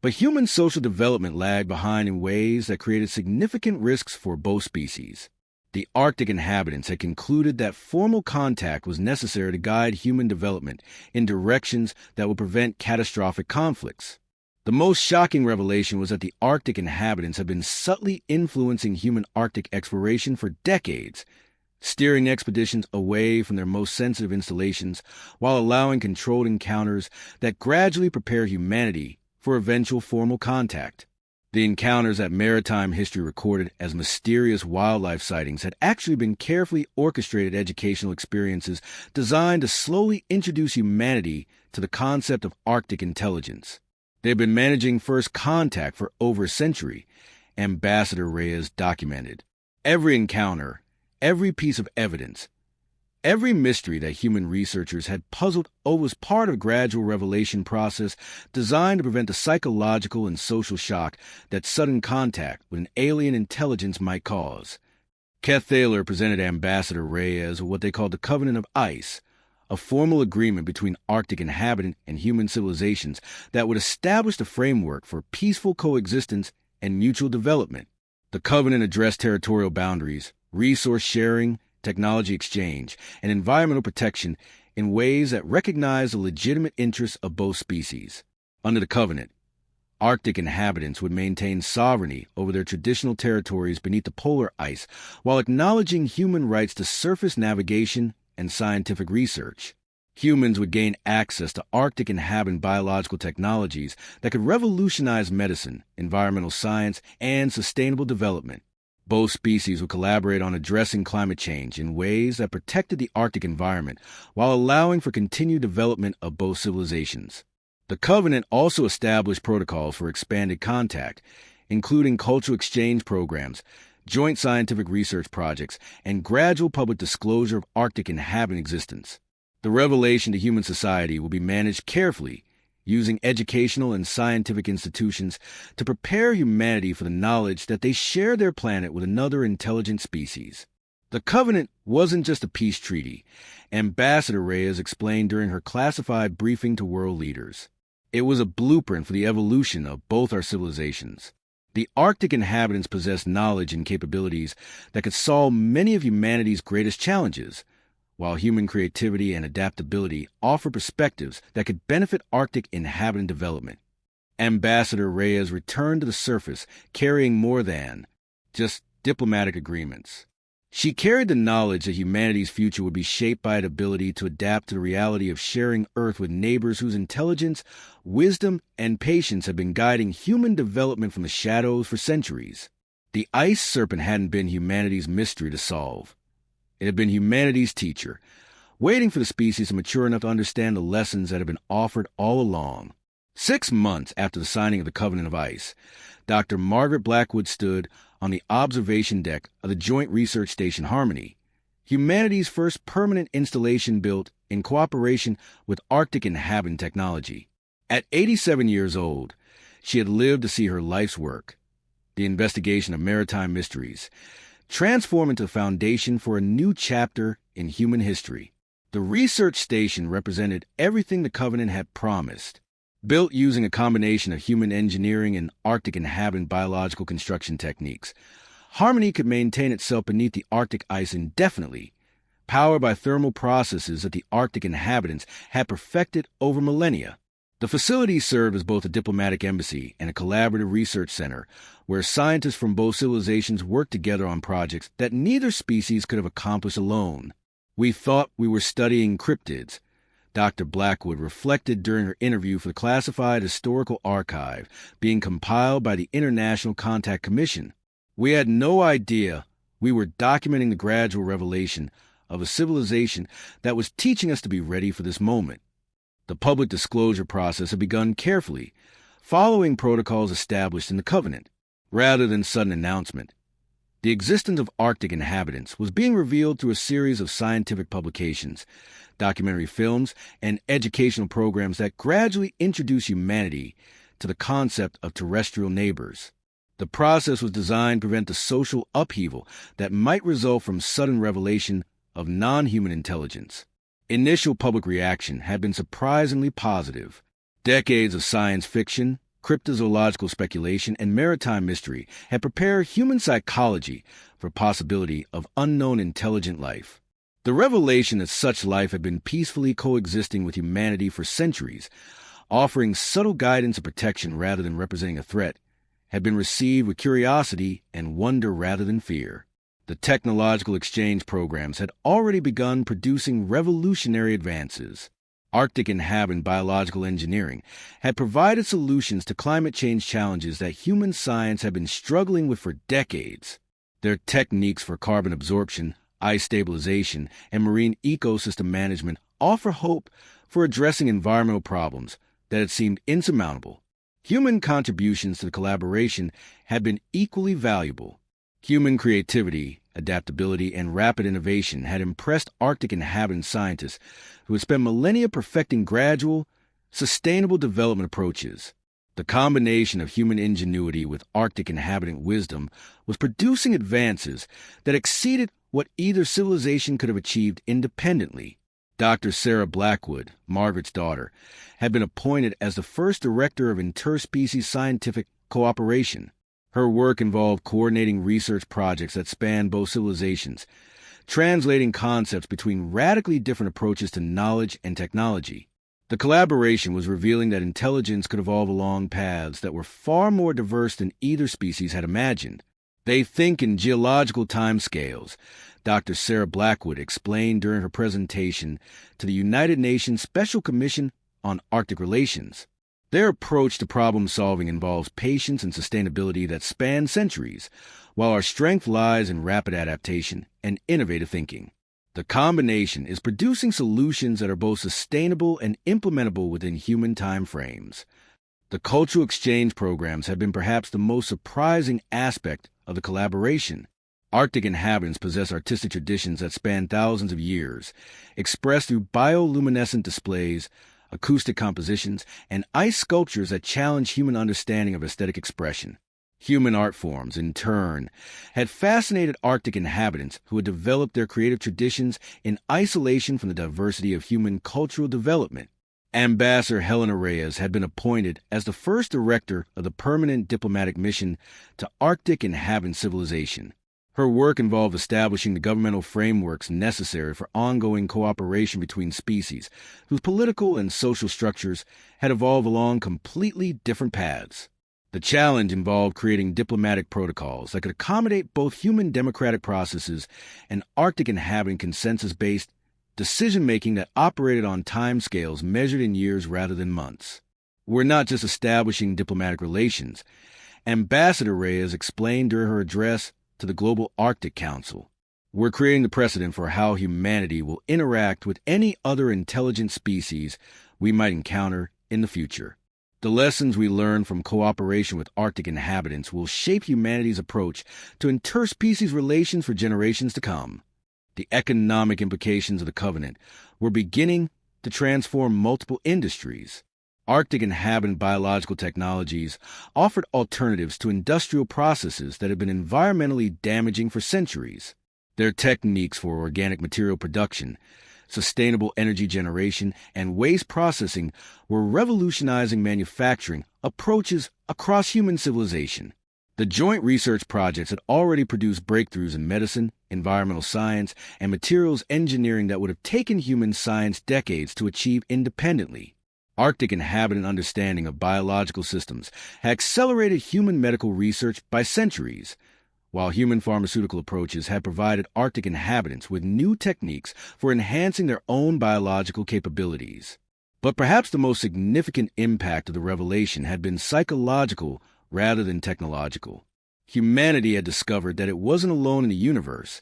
but human social development lagged behind in ways that created significant risks for both species. The Arctic inhabitants had concluded that formal contact was necessary to guide human development in directions that would prevent catastrophic conflicts. The most shocking revelation was that the Arctic inhabitants had been subtly influencing human Arctic exploration for decades, steering expeditions away from their most sensitive installations while allowing controlled encounters that gradually prepare humanity for eventual formal contact. The encounters that maritime history recorded as mysterious wildlife sightings had actually been carefully orchestrated educational experiences designed to slowly introduce humanity to the concept of Arctic intelligence. They had been managing first contact for over a century, Ambassador Reyes documented. Every encounter, every piece of evidence, every mystery that human researchers had puzzled over was part of a gradual revelation process designed to prevent the psychological and social shock that sudden contact with an alien intelligence might cause. Cathaler presented Ambassador Reyes with what they called the Covenant of Ice, a formal agreement between Arctic inhabitant and human civilizations that would establish the framework for peaceful coexistence and mutual development. The covenant addressed territorial boundaries, resource sharing, technology exchange, and environmental protection in ways that recognize the legitimate interests of both species. Under the covenant, Arctic inhabitants would maintain sovereignty over their traditional territories beneath the polar ice while acknowledging human rights to surface navigation and scientific research. Humans would gain access to Arctic inhabitant biological technologies that could revolutionize medicine, environmental science, and sustainable development. Both species would collaborate on addressing climate change in ways that protected the Arctic environment while allowing for continued development of both civilizations. The Covenant also established protocols for expanded contact, including cultural exchange programs, joint scientific research projects, and gradual public disclosure of Arctic inhabitant existence. The revelation to human society will be managed carefully, using educational and scientific institutions to prepare humanity for the knowledge that they share their planet with another intelligent species. The Covenant wasn't just a peace treaty, Ambassador Reyes explained during her classified briefing to world leaders. It was a blueprint for the evolution of both our civilizations. The Arctic inhabitants possessed knowledge and capabilities that could solve many of humanity's greatest challenges, while human creativity and adaptability offer perspectives that could benefit Arctic inhabitant development. Ambassador Reyes returned to the surface carrying more than just diplomatic agreements. She carried the knowledge that humanity's future would be shaped by its ability to adapt to the reality of sharing Earth with neighbors whose intelligence, wisdom, and patience have been guiding human development from the shadows for centuries. The ice serpent hadn't been humanity's mystery to solve. It had been humanity's teacher, waiting for the species to mature enough to understand the lessons that had been offered all along. 6 months after the signing of the Covenant of Ice, Dr. Margaret Blackwood stood on the observation deck of the Joint Research Station Harmony, humanity's first permanent installation built in cooperation with Arctic inhabitant technology. At 87 years old, she had lived to see her life's work, the investigation of maritime mysteries, transform into the foundation for a new chapter in human history. The research station represented everything the Covenant had promised. Built using a combination of human engineering and Arctic inhabitant biological construction techniques, Harmony could maintain itself beneath the Arctic ice indefinitely, powered by thermal processes that the Arctic inhabitants had perfected over millennia. The facility served as both a diplomatic embassy and a collaborative research center where scientists from both civilizations worked together on projects that neither species could have accomplished alone. "We thought we were studying cryptids," Dr. Blackwood reflected during her interview for the classified historical archive being compiled by the International Contact Commission. "We had no idea we were documenting the gradual revelation of a civilization that was teaching us to be ready for this moment." The public disclosure process had begun carefully, following protocols established in the Covenant, rather than sudden announcement. The existence of Arctic inhabitants was being revealed through a series of scientific publications, documentary films, and educational programs that gradually introduced humanity to the concept of terrestrial neighbors. The process was designed to prevent the social upheaval that might result from sudden revelation of non-human intelligence. Initial public reaction had been surprisingly positive. Decades of science fiction, cryptozoological speculation, and maritime mystery had prepared human psychology for the possibility of unknown intelligent life. The revelation that such life had been peacefully coexisting with humanity for centuries, offering subtle guidance and protection rather than representing a threat, had been received with curiosity and wonder rather than fear. The technological exchange programs had already begun producing revolutionary advances. Arctic inhabitant biological engineering had provided solutions to climate change challenges that human science had been struggling with for decades. Their techniques for carbon absorption, ice stabilization, and marine ecosystem management offer hope for addressing environmental problems that had seemed insurmountable. Human contributions to the collaboration had been equally valuable. Human creativity, adaptability, and rapid innovation had impressed Arctic inhabitant scientists who had spent millennia perfecting gradual, sustainable development approaches. The combination of human ingenuity with Arctic inhabitant wisdom was producing advances that exceeded what either civilization could have achieved independently. Dr. Sarah Blackwood, Margaret's daughter, had been appointed as the first director of interspecies scientific cooperation. Her work involved coordinating research projects that spanned both civilizations, translating concepts between radically different approaches to knowledge and technology. The collaboration was revealing that intelligence could evolve along paths that were far more diverse than either species had imagined. "They think in geological timescales," Dr. Sarah Blackwood explained during her presentation to the United Nations Special Commission on Arctic Relations. Their approach to problem-solving involves patience and sustainability that span centuries, while our strength lies in rapid adaptation and innovative thinking. The combination is producing solutions that are both sustainable and implementable within human time frames. The cultural exchange programs have been perhaps the most surprising aspect of the collaboration. Arctic inhabitants possess artistic traditions that span thousands of years, expressed through bioluminescent displays acoustic compositions, and ice sculptures that challenge human understanding of aesthetic expression. Human art forms, in turn, had fascinated Arctic inhabitants who had developed their creative traditions in isolation from the diversity of human cultural development. Ambassador Helena Reyes had been appointed as the first director of the permanent diplomatic mission to Arctic inhabitant civilization. Her work involved establishing the governmental frameworks necessary for ongoing cooperation between species, whose political and social structures had evolved along completely different paths. The challenge involved creating diplomatic protocols that could accommodate both human democratic processes and Arctic inhabitant consensus-based decision-making that operated on timescales measured in years rather than months. We're not just establishing diplomatic relations. Ambassador Reyes explained during her address to the Global Arctic Council. We're creating the precedent for how humanity will interact with any other intelligent species we might encounter in the future. The lessons we learn from cooperation with Arctic inhabitants will shape humanity's approach to interspecies relations for generations to come. The economic implications of the covenant were beginning to transform multiple industries. Arctic inhabitant biological technologies offered alternatives to industrial processes that had been environmentally damaging for centuries. Their techniques for organic material production, sustainable energy generation, and waste processing were revolutionizing manufacturing approaches across human civilization. The joint research projects had already produced breakthroughs in medicine, environmental science, and materials engineering that would have taken human science decades to achieve independently. Arctic inhabitant understanding of biological systems had accelerated human medical research by centuries, while human pharmaceutical approaches had provided Arctic inhabitants with new techniques for enhancing their own biological capabilities. But perhaps the most significant impact of the revelation had been psychological rather than technological. Humanity had discovered that it wasn't alone in the universe,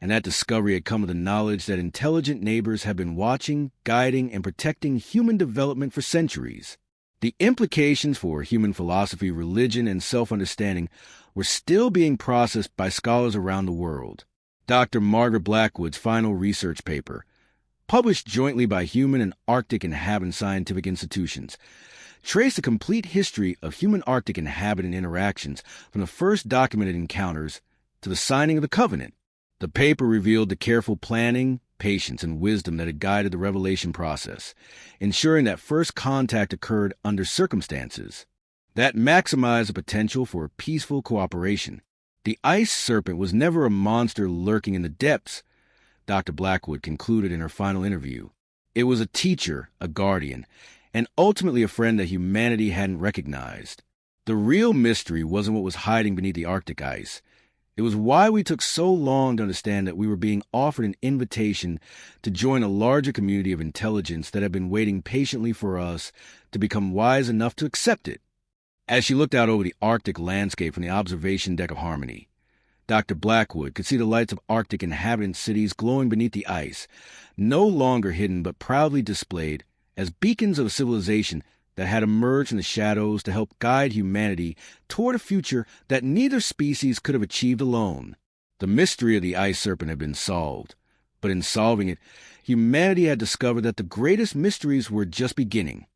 and that discovery had come with the knowledge that intelligent neighbors had been watching, guiding, and protecting human development for centuries. The implications for human philosophy, religion, and self-understanding were still being processed by scholars around the world. Dr. Margaret Blackwood's final research paper, published jointly by human and Arctic inhabitant scientific institutions, traced a complete history of human Arctic inhabitant interactions from the first documented encounters to the signing of the covenant. The paper revealed the careful planning, patience, and wisdom that had guided the revelation process, ensuring that first contact occurred under circumstances that maximized the potential for peaceful cooperation. The ice serpent was never a monster lurking in the depths, Dr. Blackwood concluded in her final interview. It was a teacher, a guardian, and ultimately a friend that humanity hadn't recognized. The real mystery wasn't what was hiding beneath the Arctic ice. It was why we took so long to understand that we were being offered an invitation to join a larger community of intelligence that had been waiting patiently for us to become wise enough to accept it. As she looked out over the Arctic landscape from the observation deck of Harmony, Dr. Blackwood could see the lights of Arctic inhabitant cities glowing beneath the ice, no longer hidden but proudly displayed as beacons of a civilization that had emerged in the shadows to help guide humanity toward a future that neither species could have achieved alone. The mystery of the ice serpent had been solved, but in solving it, humanity had discovered that the greatest mysteries were just beginning.